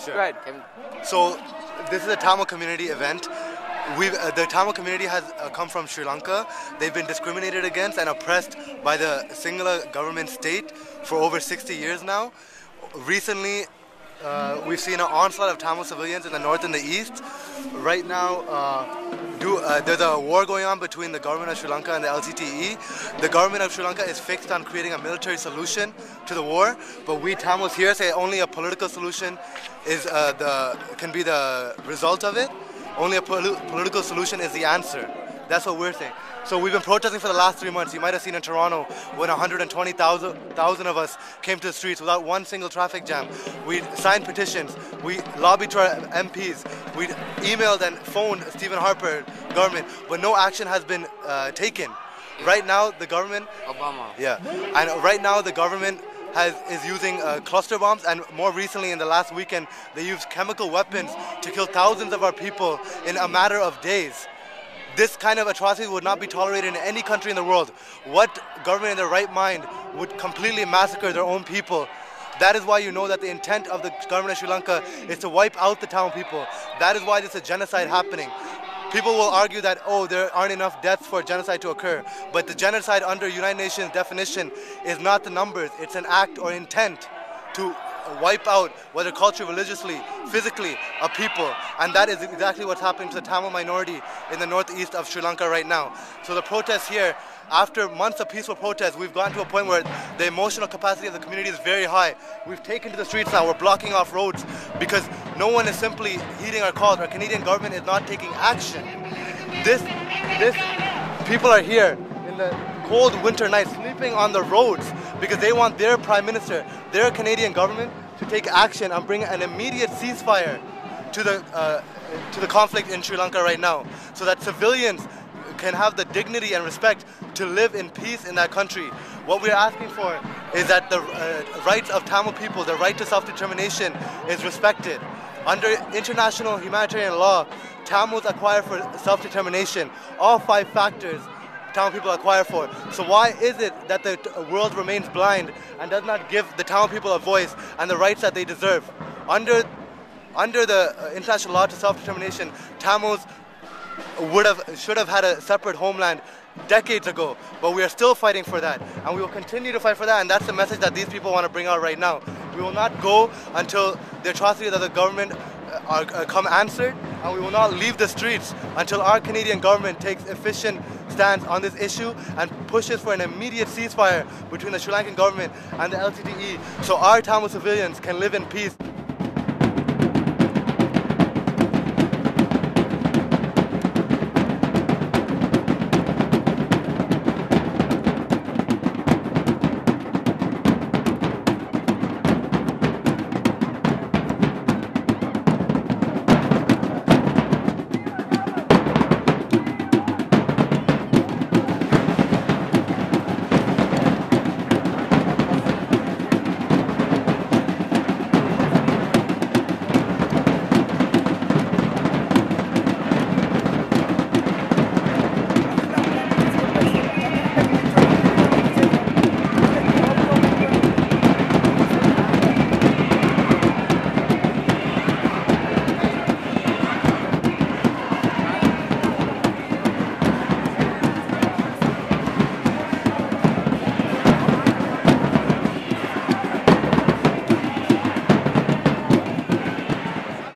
Sure. Right. So this is a Tamil community event. The Tamil community has come from Sri Lanka. They've been discriminated against and oppressed by the singular government state for over 60 years now. Recently, we've seen an onslaught of Tamil civilians in the north and the east. Right now, there's a war going on between the government of Sri Lanka and the LTTE. The government of Sri Lanka is fixed on creating a military solution to the war, but we Tamils here say only a political solution can be the result of it. Only a political solution is the answer. That's what we're saying. So we've been protesting for the last 3 months. You might have seen in Toronto when 120,000 of us came to the streets without one single traffic jam. We signed petitions. We lobbied to our MPs. We emailed and phoned Stephen Harper government, but no action has been taken. Right now, the government... Obama. Yeah. And right now, the government is using cluster bombs, and more recently in the last weekend they used chemical weapons to kill thousands of our people in a matter of days. This kind of atrocity would not be tolerated in any country in the world. What government in their right mind would completely massacre their own people? That is why you know that the intent of the government of Sri Lanka is to wipe out the Tamil people. That is why there's a genocide happening. People will argue that, oh, there aren't enough deaths for genocide to occur. But the genocide under United Nations definition is not the numbers. It's an act or intent to wipe out, whether culturally, religiously, physically, a people. And that is exactly what's happening to the Tamil minority in the northeast of Sri Lanka right now. So the protests here, after months of peaceful protests, we've gotten to a point where the emotional capacity of the community is very high. We've taken to the streets now. We're blocking off roads because no one is simply heeding our calls. Our Canadian government is not taking action. People are here in the cold winter nights sleeping on the roads because they want their prime minister, their Canadian government, to take action and bring an immediate ceasefire to the conflict in Sri Lanka right now, so that civilians can have the dignity and respect to live in peace in that country. What we're asking for is that the rights of Tamil people, the right to self-determination, is respected. Under international humanitarian law, Tamils acquire for self-determination. All 5 factors Tamil people acquire for. So why is it that the world remains blind and does not give the Tamil people a voice and the rights that they deserve? Under the international law to self-determination, Tamils should have had a separate homeland decades ago, but we are still fighting for that, and we will continue to fight for that, and that's the message that these people want to bring out right now. We will not go until the atrocities of the government come answered, and we will not leave the streets until our Canadian government takes efficient stance on this issue and pushes for an immediate ceasefire between the Sri Lankan government and the LTTE so our Tamil civilians can live in peace.